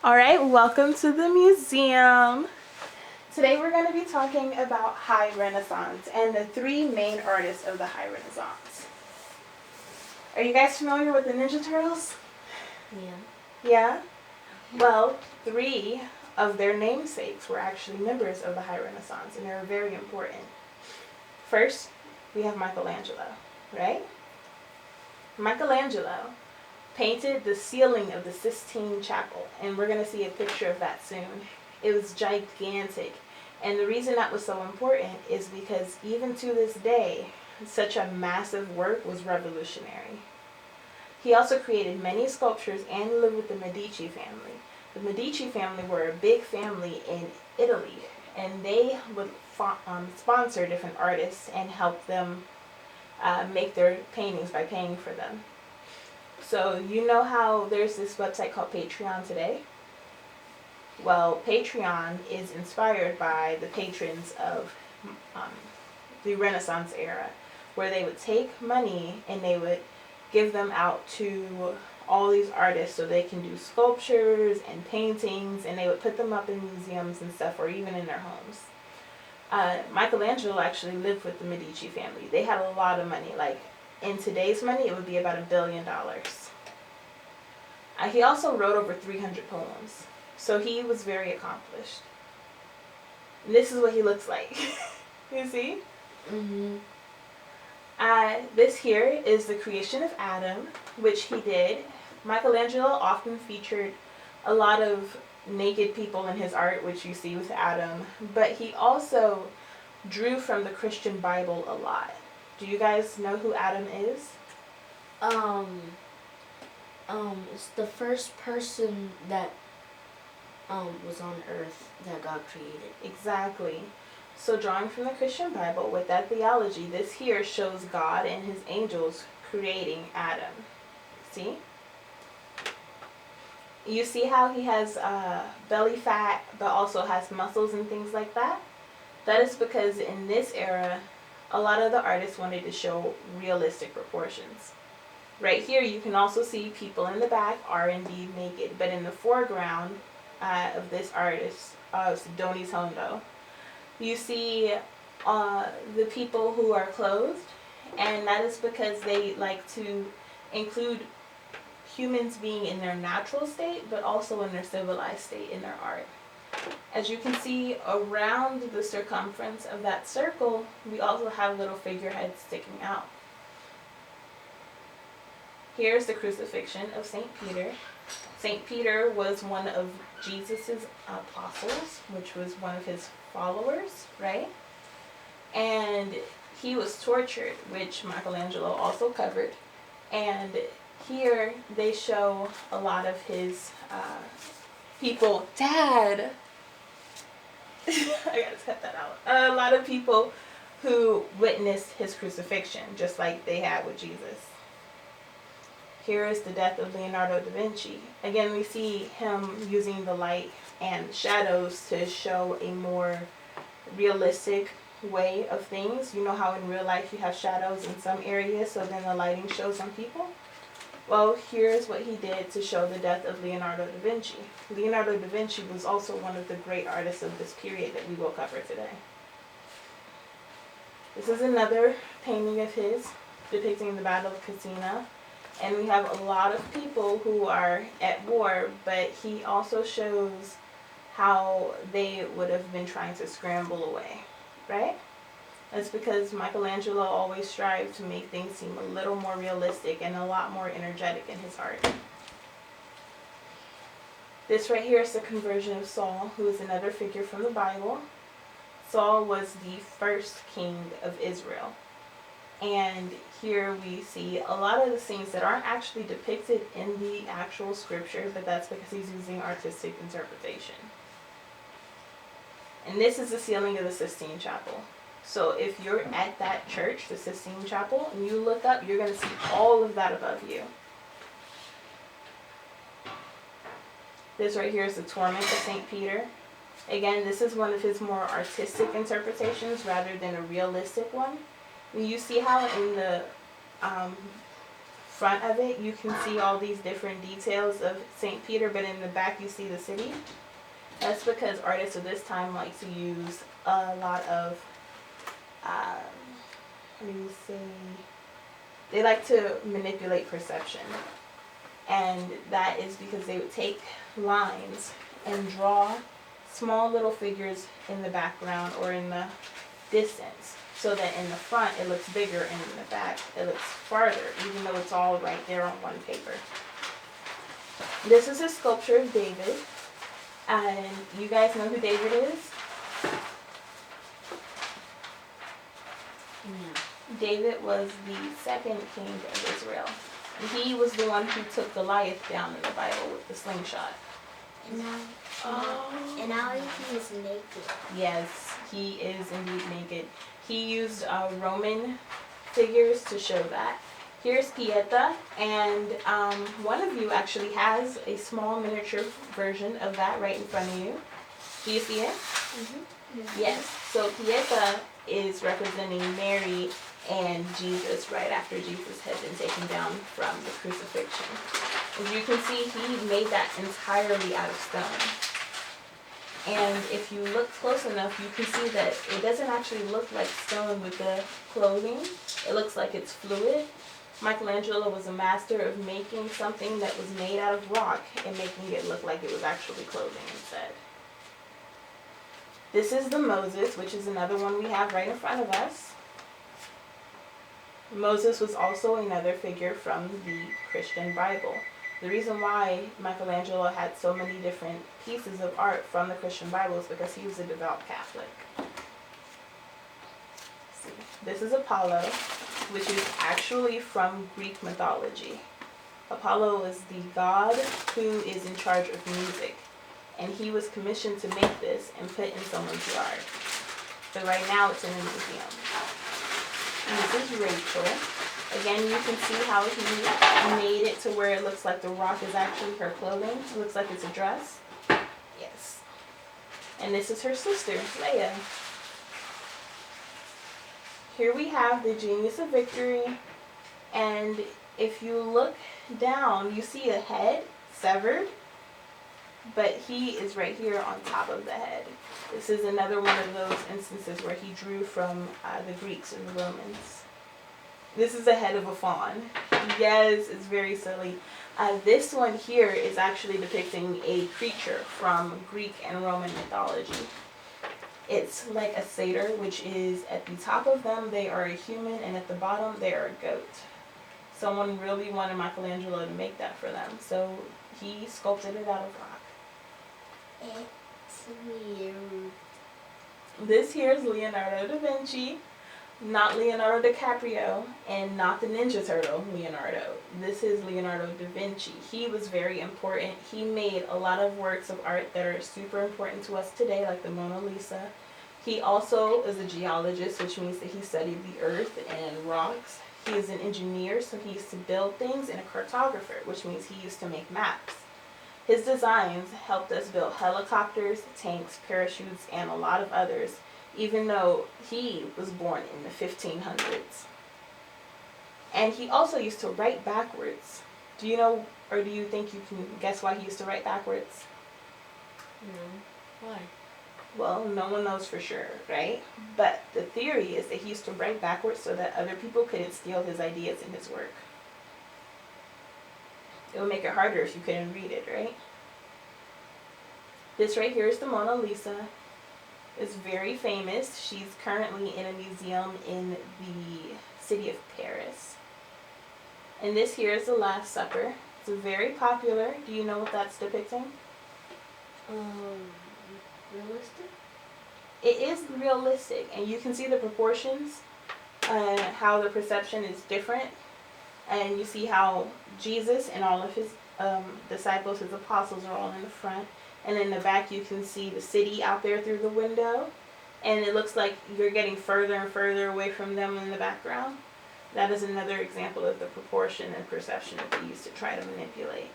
All right, welcome to the museum. Today we're going to be talking about High Renaissance and the three main artists of the High Renaissance. Are you guys familiar with the Ninja Turtles? Yeah. Yeah? Well, three of their namesakes were actually members of the High Renaissance, and they were very important. First, we have Michelangelo, right? Michelangelo painted the ceiling of the Sistine Chapel, and we're going to see a picture of that soon. It was gigantic, and the reason that was so important is because even to this day, such a massive work was revolutionary. He also created many sculptures and lived with the Medici family. The Medici family were a big family in Italy, and they would sponsor different artists and help them make their paintings by paying for them. So you know how there's this website called Patreon today? Well, Patreon is inspired by the patrons of the Renaissance era, where they would take money and they would give them out to all these artists so they can do sculptures and paintings, and they would put them up in museums and stuff, or even in their homes. Michelangelo actually lived with the Medici family. They had a lot of money. Like, in today's money, it would be about $1 billion. He also wrote over 300 poems, so he was very accomplished. And this is what he looks like. You see? Mm-hmm. This here is the creation of Adam, which he did. Michelangelo often featured a lot of naked people in his art, which you see with Adam, but he also drew from the Christian Bible a lot. Do you guys know who Adam is? It's the first person that was on Earth that God created. Exactly. So drawing from the Christian Bible with that theology, this here shows God and his angels creating Adam. See? You see how he has belly fat but also has muscles and things like that? That is because in this era, a lot of the artists wanted to show realistic proportions. Right here you can also see people in the back are indeed naked, but in the foreground of this artist, Sidonis Hondo, you see the people who are clothed, and that is because they like to include humans being in their natural state, but also in their civilized state in their art. As you can see around the circumference of that circle, we also have little figureheads sticking out. Here's the crucifixion of St. Peter. St. Peter was one of Jesus's apostles, which was one of his followers, right? And he was tortured, which Michelangelo also covered. And here they show a lot of his people. Dad! I gotta cut that out. A lot of people who witnessed his crucifixion, just like they had with Jesus. Here is the death of Leonardo da Vinci. Again, we see him using the light and shadows to show a more realistic way of things. You know how in real life you have shadows in some areas, so then the lighting shows on people? Well, here's what he did to show the death of Leonardo da Vinci. Leonardo da Vinci was also one of the great artists of this period that we will cover today. This is another painting of his depicting the Battle of Cascina. And we have a lot of people who are at war, but he also shows how they would have been trying to scramble away, right? That's because Michelangelo always strived to make things seem a little more realistic and a lot more energetic in his art. This right here is the conversion of Saul, who is another figure from the Bible. Saul was the first king of Israel. And here we see a lot of the scenes that aren't actually depicted in the actual scripture, but that's because he's using artistic interpretation. And this is the ceiling of the Sistine Chapel. So if you're at that church, the Sistine Chapel, and you look up, you're going to see all of that above you. This right here is the Torment of St. Peter. Again, this is one of his more artistic interpretations rather than a realistic one. You see how in the front of it, you can see all these different details of St. Peter, but in the back you see the city. That's because artists of this time like to use a lot of, they like to manipulate perception. And that is because they would take lines and draw small little figures in the background or in the distance, so that in the front it looks bigger and in the back it looks farther, even though it's all right there on one paper. This is a sculpture of David, and you guys know who David is? Yeah. David was the second king of Israel. He was the one who took Goliath down in the Bible with the slingshot. And now he is naked. Yes, he is indeed naked. He used Roman figures to show that. Here's Pieta, and one of you actually has a small miniature version of that right in front of you. Do you see it? Mm-hmm. Yes. So Pieta is representing Mary and Jesus right after Jesus had been taken down from the crucifixion. As you can see, he made that entirely out of stone. And if you look close enough, you can see that it doesn't actually look like stone with the clothing. It looks like it's fluid. Michelangelo was a master of making something that was made out of rock and making it look like it was actually clothing instead. This is the Moses, which is another one we have right in front of us. Moses was also another figure from the Christian Bible. The reason why Michelangelo had so many different pieces of art from the Christian Bible is because he was a devout Catholic. This is Apollo, which is actually from Greek mythology. Apollo is the god who is in charge of music, and he was commissioned to make this and put in someone's yard. But right now it's in a museum. And this is Rachel. Again, you can see how he made it to where it looks like the rock is actually her clothing. It looks like it's a dress. Yes. And this is her sister, Leia. Here we have the Genius of Victory. And if you look down, you see a head severed, but he is right here on top of the head. This is another one of those instances where he drew from the Greeks and the Romans. This is the head of a fawn. Yes, it's very silly. This one here is actually depicting a creature from Greek and Roman mythology. It's like a satyr, which is at the top of them, they are a human, and at the bottom, they are a goat. Someone really wanted Michelangelo to make that for them, so he sculpted it out of rock. It's weird. This here is Leonardo da Vinci, not Leonardo DiCaprio, and not the Ninja Turtle, Leonardo. This is Leonardo da Vinci. He was very important. He made a lot of works of art that are super important to us today, like the Mona Lisa. He also is a geologist, which means that he studied the earth and rocks. He is an engineer, so he used to build things, and a cartographer, which means he used to make maps. His designs helped us build helicopters, tanks, parachutes, and a lot of others, even though he was born in the 1500s. And he also used to write backwards. Do you know, or do you think you can guess why he used to write backwards? No. Why? Well, no one knows for sure, right? But the theory is that he used to write backwards so that other people couldn't steal his ideas in his work. It would make it harder if you couldn't read it, right? This right here is the Mona Lisa. It's very famous. She's currently in a museum in the city of Paris. And this here is the Last Supper. It's very popular. Do you know what that's depicting? Realistic? It is realistic, and you can see the proportions and how the perception is different. And you see how Jesus and all of his disciples, his apostles, are all in the front. And in the back, you can see the city out there through the window. And it looks like you're getting further and further away from them in the background. That is another example of the proportion and perception that they used to try to manipulate.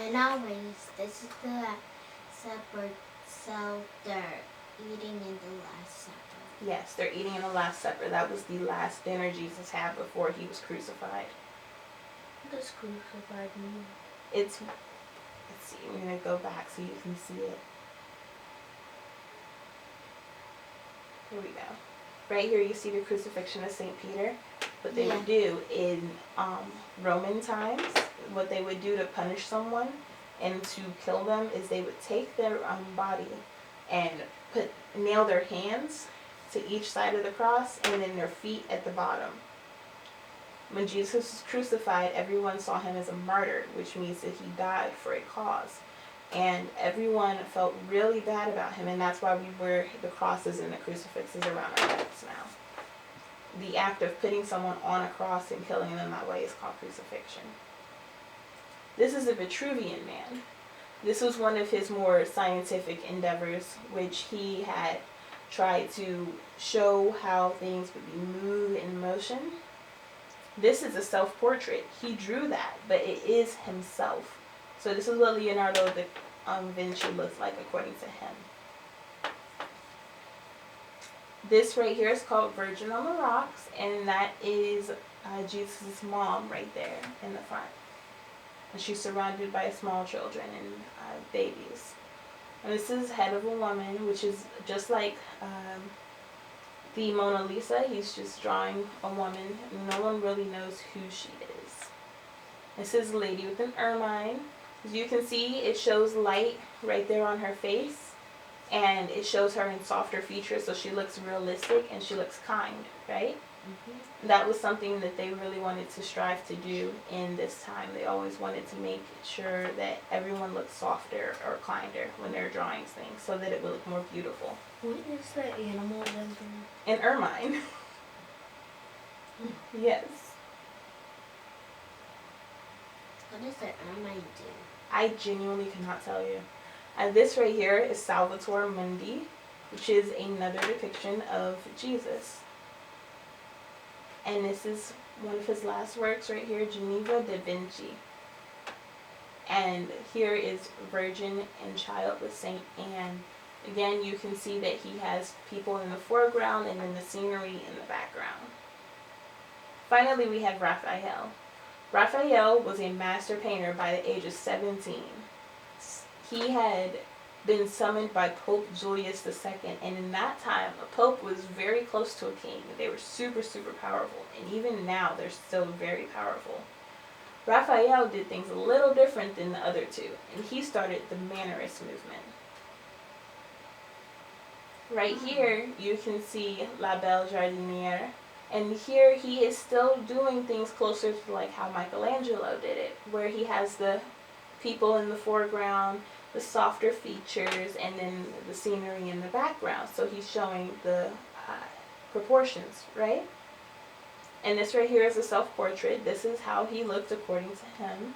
And always, this is the Last Supper, so they're eating in the Last Supper. Yes, they're eating in the Last Supper. That was the last dinner Jesus had before he was crucified. What does crucified mean? Let's see, I'm going to go back so you can see it. Here we go. Right here you see the crucifixion of St. Peter. What they would do in Roman times, what they would do to punish someone and to kill them is they would take their body and nail their hands to each side of the cross and then their feet at the bottom. When Jesus was crucified, everyone saw him as a martyr, which means that he died for a cause. And everyone felt really bad about him, and that's why we wear the crosses and the crucifixes around our necks now. The act of putting someone on a cross and killing them that way is called crucifixion. This is a Vitruvian man. This was one of his more scientific endeavors, which he had tried to show how things would be moved in motion. This is a self-portrait. He drew that, but it is himself. So this is what Leonardo da Vinci looks like according to him. This right here is called Virgin on the Rocks, and that is Jesus' mom right there in the front. And she's surrounded by small children and babies. And this is head of a woman, which is just like the Mona Lisa. He's just drawing a woman. No one really knows who she is. This is a lady with an ermine. As you can see, it shows light right there on her face. And it shows her in softer features, so she looks realistic and she looks kind, right? Mm-hmm. That was something that they really wanted to strive to do in this time. They always wanted to make sure that everyone looked softer or kinder when they're drawing things, so that it would look more beautiful. What is that animal again? An ermine. Yes. What does the ermine do? I genuinely cannot tell you. This right here is Salvator Mundi, which is another depiction of Jesus. And this is one of his last works right here, Geneva da Vinci. And here is Virgin and Child with Saint Anne. Again, you can see that he has people in the foreground and then the scenery in the background. Finally, we have Raphael. Raphael was a master painter by the age of 17. He had been summoned by Pope Julius II, and in that time, a pope was very close to a king. They were super, super powerful, and even now, they're still very powerful. Raphael did things a little different than the other two, and he started the Mannerist movement. Right here, you can see La Belle Jardinière, and here he is still doing things closer to like how Michelangelo did it, where he has the people in the foreground, the softer features, and then the scenery in the background. So he's showing the proportions, right? And this right here is a self-portrait. This is how he looked according to him.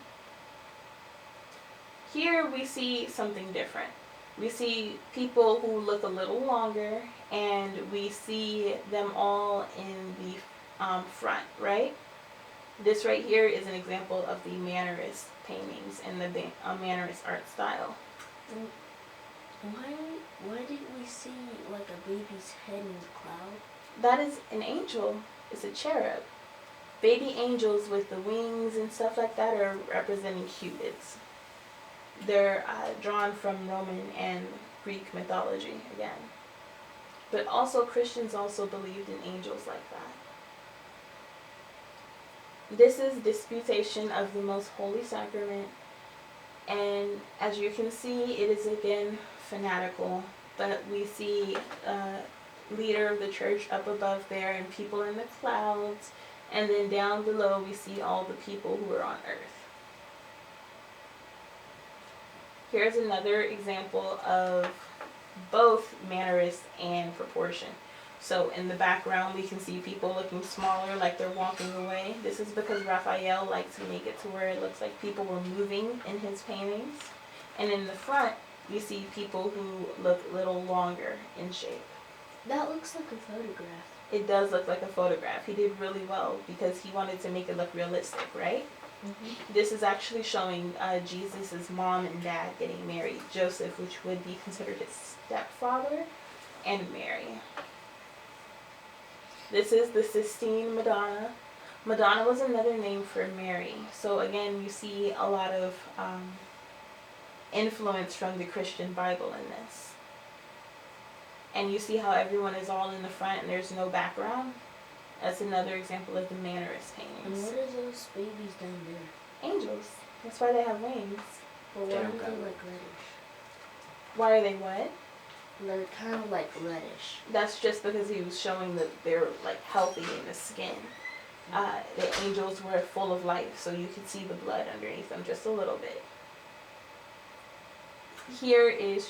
Here we see something different. We see people who look a little longer, and we see them all in the front, right? This right here is an example of the Mannerist paintings and the Mannerist art style. Why did we see like a baby's head in the cloud? That is an angel. It's a cherub. Baby angels with the wings and stuff like that are representing cupids. They're drawn from Roman and Greek mythology again. But also Christians also believed in angels like that. This is Disputation of the Most Holy Sacrament. And as you can see, it is again fanatical, but we see leader of the church up above there and people in the clouds, and then down below we see all the people who are on earth. Here's another example of both Mannerist and proportion. So in the background we can see people looking smaller, like they're walking away. This is because Raphael liked to make it to where it looks like people were moving in his paintings. And in the front, we see people who look a little longer in shape. That looks like a photograph. It does look like a photograph. He did really well because he wanted to make it look realistic, right? Mm-hmm. This is actually showing Jesus' mom and dad getting married. Joseph, which would be considered his stepfather, and Mary. This is the Sistine Madonna. Madonna was another name for Mary. So again, you see a lot of influence from the Christian Bible in this. And you see how everyone is all in the front and there's no background? That's another example of the Mannerist And paintings. what are those babies down there? Angels. That's why they have wings. But why They are don't they go. like reddish? Why are they what? They're kind of like reddish. That's just because he was showing that they're like healthy in the skin. The angels were full of life, so you could see the blood underneath them just a little bit. Here is